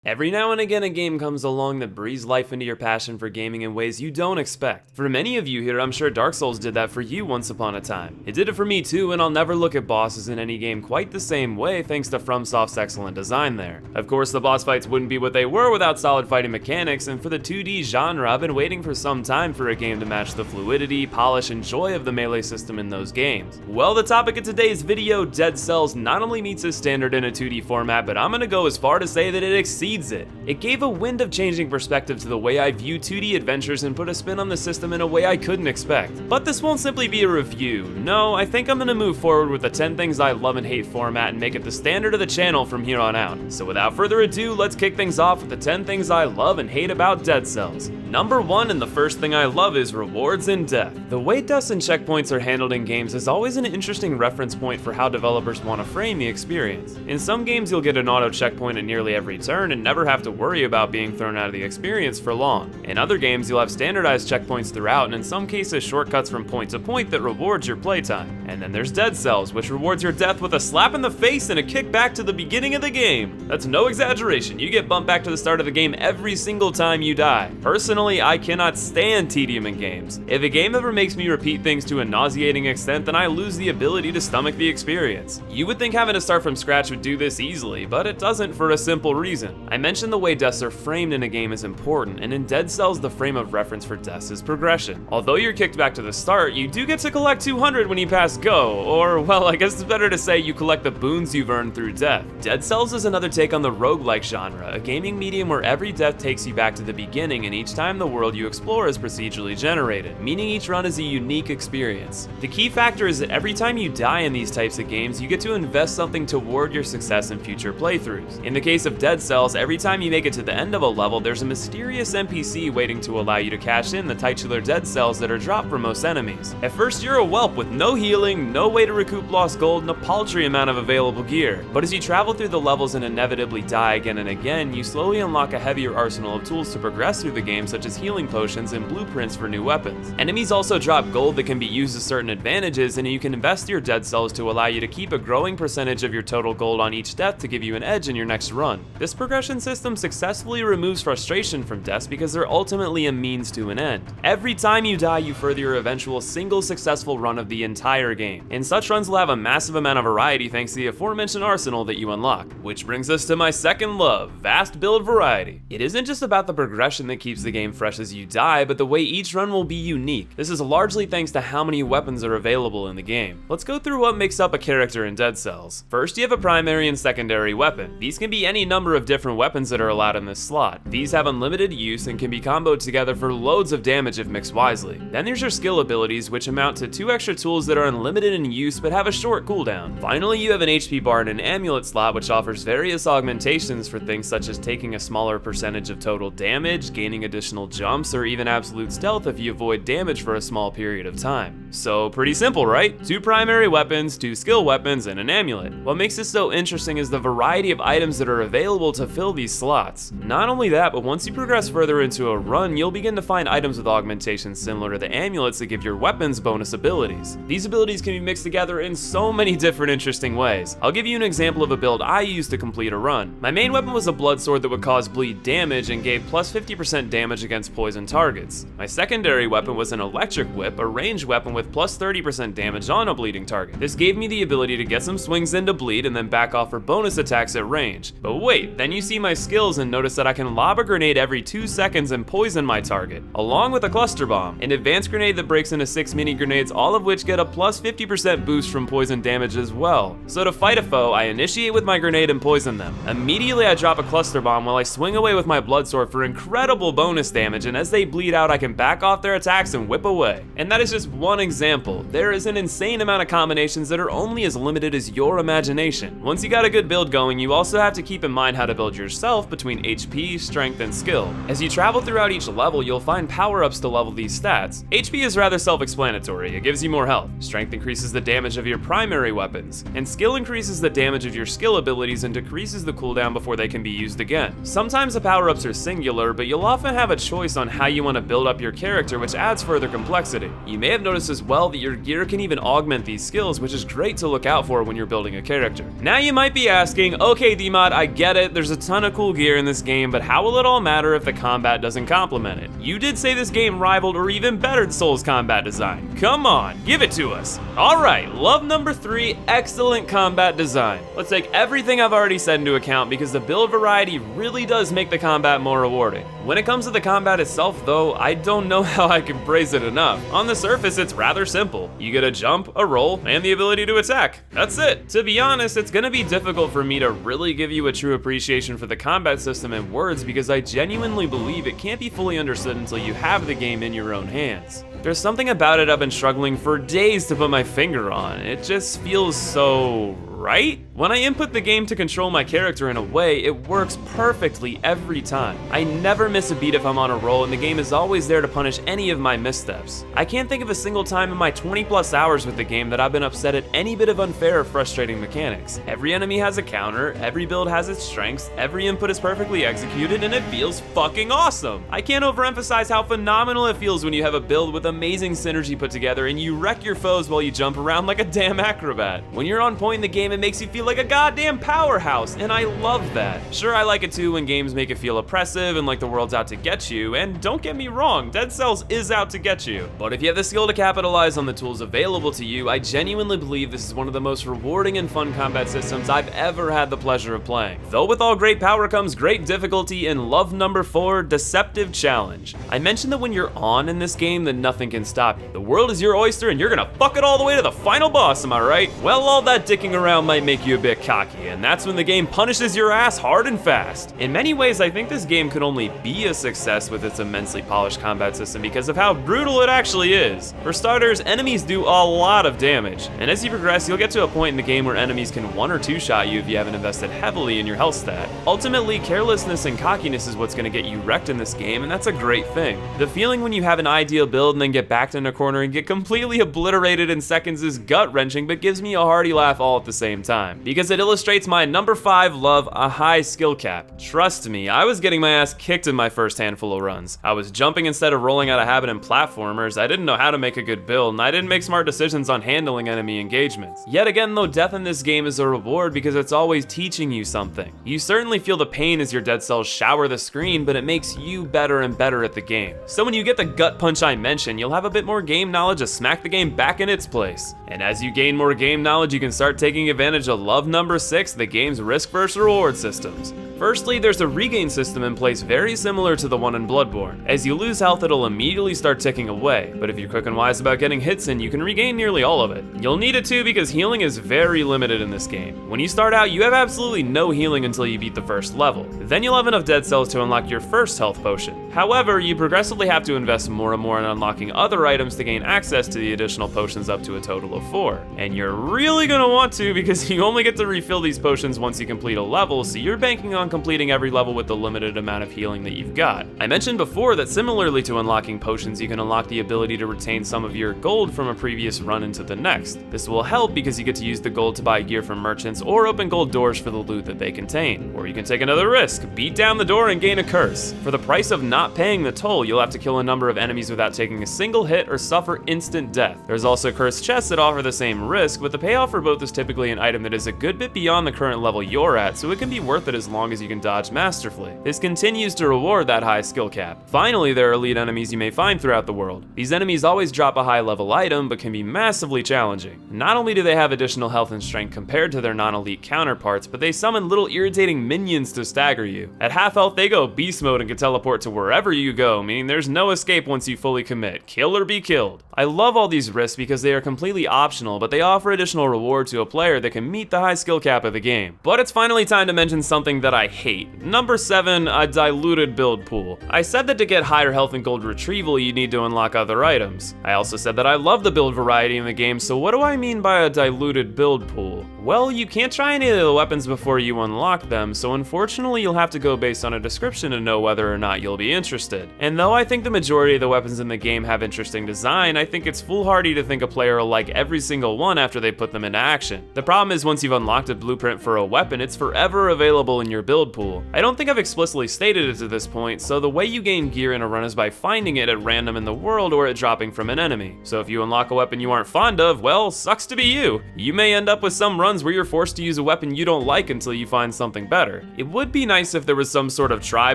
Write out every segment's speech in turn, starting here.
Every now and again a game comes along that breathes life into your passion for gaming in ways you don't expect. For many of you here, I'm sure Dark Souls did that for you once upon a time. It did it for me too, and I'll never look at bosses in any game quite the same way thanks to FromSoft's excellent design there. Of course, the boss fights wouldn't be what they were without solid fighting mechanics, and for the 2D genre, I've been waiting for some time for a game to match the fluidity, polish, and joy of the melee system in those games. Well, the topic of today's video, Dead Cells, not only meets this standard in a 2D format, but I'm gonna go as far to say that it exceeds it. It gave a wind of changing perspective to the way I view 2D adventures and put a spin on the system in a way I couldn't expect. But this won't simply be a review. No, I think I'm gonna move forward with the 10 things I love and hate format and make it the standard of the channel from here on out. So without further ado, let's kick things off with the 10 things I love and hate about Dead Cells. Number 1, and the first thing I love, is rewards and death. The way deaths and checkpoints are handled in games is always an interesting reference point for how developers want to frame the experience. In some games you'll get an auto checkpoint at nearly every turn and never have to worry about being thrown out of the experience for long. In other games you'll have standardized checkpoints throughout, and in some cases shortcuts from point to point that rewards your playtime. And then there's Dead Cells, which rewards your death with a slap in the face and a kick back to the beginning of the game. That's no exaggeration, you get bumped back to the start of the game every single time you die. Personally, I cannot stand tedium in games. If a game ever makes me repeat things to a nauseating extent, then I lose the ability to stomach the experience. You would think having to start from scratch would do this easily, but it doesn't for a simple reason. I mentioned the way deaths are framed in a game is important, and in Dead Cells the frame of reference for deaths is progression. Although you're kicked back to the start, you do get to collect 200 when you pass go, or well, I guess it's better to say you collect the boons you've earned through death. Dead Cells is another take on the roguelike genre, a gaming medium where every death takes you back to the beginning, and each time the world you explore is procedurally generated, meaning each run is a unique experience. The key factor is that every time you die in these types of games, you get to invest something toward your success in future playthroughs. In the case of Dead Cells, every time you make it to the end of a level, there's a mysterious NPC waiting to allow you to cash in the titular dead cells that are dropped for most enemies. At first, you're a whelp with no healing, no way to recoup lost gold, and a paltry amount of available gear. But as you travel through the levels and inevitably die again and again, you slowly unlock a heavier arsenal of tools to progress through the game, such as healing potions and blueprints for new weapons. Enemies also drop gold that can be used as certain advantages, and you can invest your dead cells to allow you to keep a growing percentage of your total gold on each death to give you an edge in your next run. This progression system successfully removes frustration from deaths because they're ultimately a means to an end. Every time you die, you further your eventual single successful run of the entire game, and such runs will have a massive amount of variety thanks to the aforementioned arsenal that you unlock. Which brings us to my second love, vast build variety. It isn't just about the progression that keeps the game fresh as you die, but the way each run will be unique. This is largely thanks to how many weapons are available in the game. Let's go through what makes up a character in Dead Cells. First, you have a primary and secondary weapon. These can be any number of different weapons that are allowed in this slot. These have unlimited use and can be comboed together for loads of damage if mixed wisely. Then there's your skill abilities, which amount to 2 extra tools that are unlimited in use but have a short cooldown. Finally, you have an HP bar and an amulet slot, which offers various augmentations for things such as taking a smaller percentage of total damage, gaining additional jumps, or even absolute stealth if you avoid damage for a small period of time. So pretty simple, right? 2 primary weapons, 2 skill weapons, and an amulet. What makes this so interesting is the variety of items that are available to fill these slots. Not only that, but once you progress further into a run, you'll begin to find items with augmentations similar to the amulets that give your weapons bonus abilities. These abilities can be mixed together in so many different interesting ways. I'll give you an example of a build I used to complete a run. My main weapon was a blood sword that would cause bleed damage and gave plus 50% damage against poison targets. My secondary weapon was an electric whip, a ranged weapon with plus 30% damage on a bleeding target. This gave me the ability to get some swings in to bleed and then back off for bonus attacks at range. But wait, then you see my skills and notice that I can lob a grenade every 2 seconds and poison my target, along with a cluster bomb, an advanced grenade that breaks into 6 mini grenades, all of which get a plus 50% boost from poison damage as well. So to fight a foe, I initiate with my grenade and poison them. Immediately I drop a cluster bomb while I swing away with my blood sword for incredible bonus damage, and as they bleed out I can back off their attacks and whip away. And that is just one example. There is an insane amount of combinations that are only as limited as your imagination. Once you got a good build going, you also have to keep in mind how to build yourself between HP, strength, and skill. As you travel throughout each level, you'll find power-ups to level these stats. HP is rather self-explanatory, it gives you more health. Strength increases the damage of your primary weapons, and skill increases the damage of your skill abilities and decreases the cooldown before they can be used again. Sometimes the power-ups are singular, but you'll often have a choice on how you want to build up your character, which adds further complexity. You may have noticed as as well that your gear can even augment these skills, which is great to look out for when you're building a character. Now you might be asking, okay DMod, I get it, there's a ton of cool gear in this game, but how will it all matter if the combat doesn't complement it? You did say this game rivaled or even bettered Souls combat design. Come on, give it to us. Alright, love number 3, excellent combat design. Let's take everything I've already said into account because the build variety really does make the combat more rewarding. When it comes to the combat itself though, I don't know how I can praise it enough. On the surface, it's rather simple. You get a jump, a roll, and the ability to attack. That's it. To be honest, it's gonna be difficult for me to really give you a true appreciation for the combat system in words because I genuinely believe it can't be fully understood until you have the game in your own hands. There's something about it I've been struggling for days to put my finger on. It just feels so right? When I input the game to control my character in a way, it works perfectly every time. I never miss a beat if I'm on a roll, and the game is always there to punish any of my missteps. I can't think of a single time in my 20+ hours with the game that I've been upset at any bit of unfair or frustrating mechanics. Every enemy has a counter, every build has its strengths, every input is perfectly executed, and it feels fucking awesome. I can't overemphasize how phenomenal it feels when you have a build with amazing synergy put together and you wreck your foes while you jump around like a damn acrobat. When you're on point in the game, it makes you feel like a goddamn powerhouse, and I love that. Sure, I like it too when games make it feel oppressive and like the world's out to get you, and don't get me wrong, Dead Cells is out to get you. But if you have the skill to capitalize on the tools available to you, I genuinely believe this is one of the most rewarding and fun combat systems I've ever had the pleasure of playing. Though with all great power comes great difficulty, and love number 4, Deceptive Challenge. I mentioned that when you're on in this game, then nothing can stop you. The world is your oyster and you're gonna fuck it all the way to the final boss, am I right? Well, all that dicking around might make you a bit cocky, and that's when the game punishes your ass hard and fast. In many ways, I think this game could only be a success with its immensely polished combat system because of how brutal it actually is. For starters, enemies do a lot of damage, and as you progress, you'll get to a point in the game where enemies can 1 or 2 shot you if you haven't invested heavily in your health stat. Ultimately, carelessness and cockiness is what's gonna get you wrecked in this game, and that's a great thing. The feeling when you have an ideal build and then get backed in a corner and get completely obliterated in seconds is gut-wrenching, but gives me a hearty laugh all at the same time. Because it illustrates my number 5 love, a high skill cap. Trust me, I was getting my ass kicked in my first handful of runs. I was jumping instead of rolling out of habit in platformers, I didn't know how to make a good build, and I didn't make smart decisions on handling enemy engagements. Yet again though, death in this game is a reward because it's always teaching you something. You certainly feel the pain as your dead cells shower the screen, but it makes you better and better at the game. So when you get the gut punch I mentioned, you'll have a bit more game knowledge to smack the game back in its place. And as you gain more game knowledge, you can start taking advantage of love number 6, the game's risk versus reward systems. Firstly, there's a regain system in place very similar to the one in Bloodborne. As you lose health, it'll immediately start ticking away, but if you're quick and wise about getting hits in, you can regain nearly all of it. You'll need it too because healing is very limited in this game. When you start out, you have absolutely no healing until you beat the first level. Then you'll have enough dead cells to unlock your first health potion. However, you progressively have to invest more and more in unlocking other items to gain access to the additional potions up to a total of 4. And you're really gonna want to because you only get to refill these potions once you complete a level, so you're banking on completing every level with the limited amount of healing that you've got. I mentioned before that similarly to unlocking potions, you can unlock the ability to retain some of your gold from a previous run into the next. This will help because you get to use the gold to buy gear from merchants or open gold doors for the loot that they contain. Or you can take another risk, beat down the door and gain a curse. For the price of not paying the toll, you'll have to kill a number of enemies without taking a single hit or suffer instant death. There's also cursed chests that offer the same risk, but the payoff for both is typically an item that is a good bit beyond the current level you're at, so it can be worth it as long as you can dodge masterfully. This continues to reward that high skill cap. Finally, there are elite enemies you may find throughout the world. These enemies always drop a high level item, but can be massively challenging. Not only do they have additional health and strength compared to their non-elite counterparts, but they summon little irritating minions to stagger you. At half health, they go beast mode and can teleport to wherever you go, meaning there's no escape once you fully commit. Kill or be killed. I love all these risks because they are completely optional, but they offer additional reward to a player that can meet the high skill cap of the game. But it's finally time to mention something that I hate. Number 7, a diluted build pool. I said that to get higher health and gold retrieval, you need to unlock other items. I also said that I love the build variety in the game, so what do I mean by a diluted build pool? Well, you can't try any of the weapons before you unlock them, so unfortunately you'll have to go based on a description to know whether or not you'll be interested. And though I think the majority of the weapons in the game have interesting design, I think it's foolhardy to think a player will like every single one after they put them into action. The problem is once you've unlocked a blueprint for a weapon, it's forever available in your build pool. I don't think I've explicitly stated it to this point, so the way you gain gear in a run is by finding it at random in the world or it dropping from an enemy. So if you unlock a weapon you aren't fond of, well, sucks to be you. You may end up with some runs where you're forced to use a weapon you don't like until you find something better. It would be nice if there was some sort of try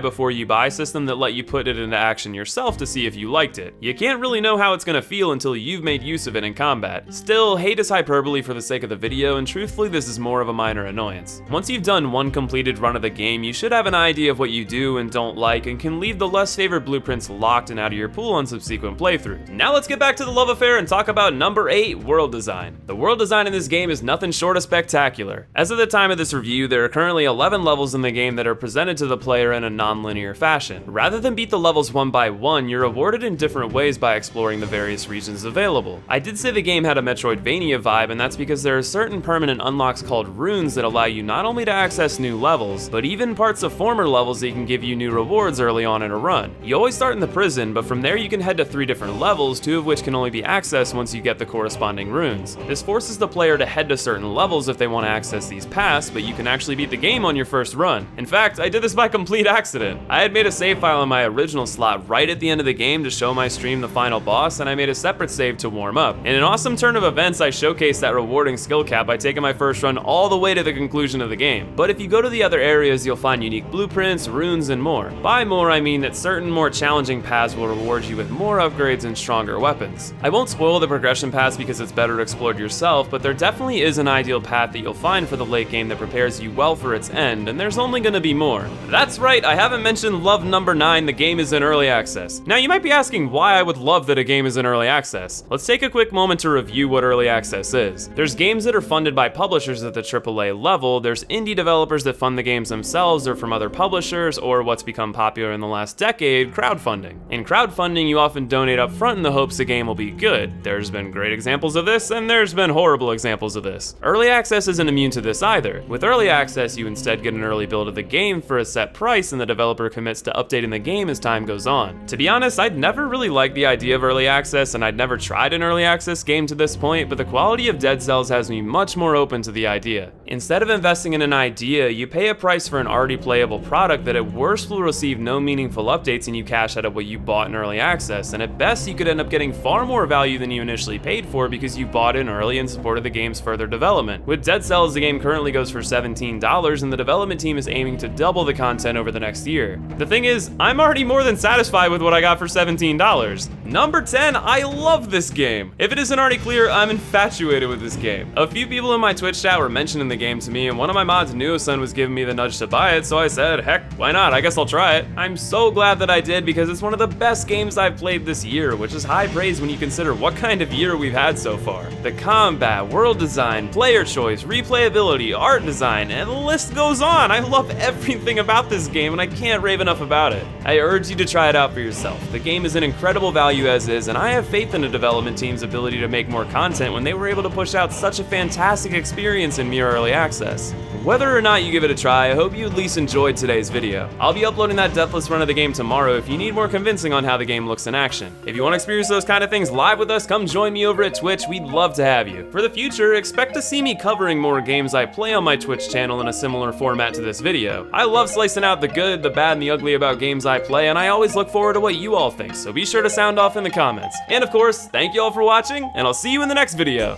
before you buy system that let you put it into action yourself to see if you liked it. You can't really know how it's gonna feel until you've made use of it in combat. Still, hate is hyperbole for the sake of the video, and truthfully this is more of a minor annoyance. Once you've done one completed run of the game, you should have an idea of what you do and don't like and can leave the less favored blueprints locked and out of your pool on subsequent playthroughs. Now let's get back to the love affair and talk about number 8, world design. The world design in this game is nothing short of spectacular. As of the time of this review, there are currently 11 levels in the game that are presented to the player in a non-linear fashion. Rather than beat the levels one by one, you're rewarded in different ways by exploring the various regions available. I did say the game had a Metroidvania vibe, and that's because there are certain permanent unlocks called runes that allow you not only to access new levels, but even parts of former levels that can give you new rewards early on in a run. You always start in the prison, but from there you can head to 3 different levels, 2 of which can only be accessed once you get the corresponding runes. This forces the player to head to certain levels if they want to access these paths, but you can actually beat the game on your first run. In fact, I did this by complete accident. I had made a save file in my original slot right at the end of the game to show my stream the final boss, and I made a separate save to warm up. In an awesome turn of events, I showcased that rewarding skill cap by taking my first run all the way to the conclusion of the game. But if you go to the other areas, you'll find unique blueprints, runes, and more. By more, I mean that certain more challenging paths will reward you with more upgrades and stronger weapons. I won't spoil the progression paths because it's better explored yourself, but there definitely is an ideal path that you'll find for the late game that prepares you well for its end, and there's only gonna be more. That's right, I haven't mentioned love number 9, the game is in early access. Now you might be asking why I would love that a game is in early access. Let's take a quick moment to review what early access is. There's games that are funded by publishers at the AAA level, there's indie developers that fund the games themselves or from other publishers, or what's become popular in the last decade, crowdfunding. In crowdfunding, you often donate up front in the hopes the game will be good. There's been great examples of this, and there's been horrible examples of this. Early access isn't immune to this either. With early access, you instead get an early build of the game for a set price, and the developer commits to updating the game as time goes on. To be honest, I'd never really liked the idea of early access, and I'd never tried an early access game to this point, but the quality of Dead Cells has me much more open to the idea. Instead of investing in an idea, you pay a price for an already playable product that at worst will receive no meaningful updates and you cash out of what you bought in early access, and at best you could end up getting far more value than you initially paid for because you bought in early and supported the game's further development. With Dead Cells, the game currently goes for $17 and the development team is aiming to double the content over the next year. The thing is, I'm already more than satisfied with what I got for $17. Number 10, I love this game. If it isn't already clear, I'm infatuated with this game. A few people in my Twitch chat were mentioning the game to me, and one of my mods, Nuosun, was giving me the nudge to buy it, so I said, heck, why not? I guess I'll try it. I'm so glad that I did because it's one of the best games I've played this year, which is high praise when you consider what kind of year we've had so far. The combat, world design, player choice, replayability, art design, and the list goes on. I love everything about this game and I can't rave enough about it. I urge you to try it out for yourself. The game is an incredible value as is, and I have faith in the development team's ability to make more content when they were able to push out such a fantastic experience in mere early access. Whether or not you give it a try, I hope you at least enjoyed today's video. I'll be uploading that deathless run of the game tomorrow if you need more convincing on how the game looks in action. If you want to experience those kind of things live with us, come join me over at Twitch, we'd love to have you. For the future, expect to see me covering more games I play on my Twitch channel in a similar format to this video. I love slicing out the good, the bad, and the ugly about games I play, and I always look forward to what you all think, so be sure to sound off in the comments. And of course, thank you all for watching, and I'll see you in the next video.